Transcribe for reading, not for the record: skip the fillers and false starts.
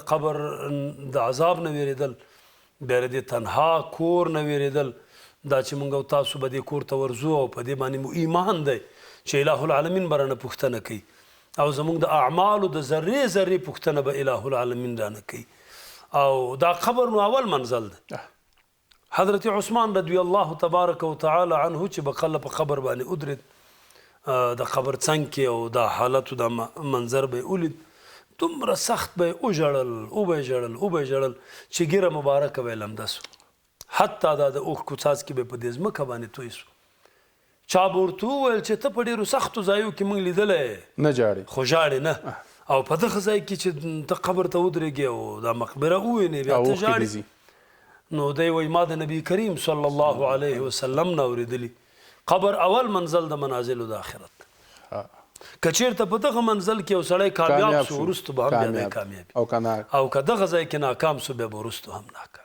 د قبر د عذاب نه ویرېدل، بیا د دې تنها کور نه ویرېدل، دا چې موږ او تاسو به دې کور ته ورځو او په دې باندې مو ایمان دی چې اله العالمین به رانه پوښتنه کوي او زموږ د اعمالو د ذرې ذرې پوښتنه به اله العالمین رانه کوي. او دا قبر نو اول منزل ده. حضرت عثمان رضی الله تبارک وتعالی عنه چې به کله په قبر باندې ودرېد، د قبر څنګ کې او دا حالت او دا منظر به یې ولید، دومره سخت به یې وژړل چې ږیره مبارکه به یې لمده سو، حتی دا د اوښکو څاڅکي به یې په دې ځمکه باندې توی سو. چا به ورته وویل چې ته په ډېرو سختو ځایو کې موږ لیدلی نه جاړې، خو ژاړې نه، او په دغه ځای کې چې ته قبر ته ودرېږې او دا مقبره ووینې بیا ته ژاړې. نو دی وایي ما د نبي کریم صلی الله علیه وسلم نه اورېدلي قبر اول منزل د منازلو د آخرت. که چېرته په دغه منزل کې یو سړی کامیاب سو وروستو به هم بیا دی کامیابي، او که دغه ځای کې ناکام سو بیا به وروستو هم ناکام.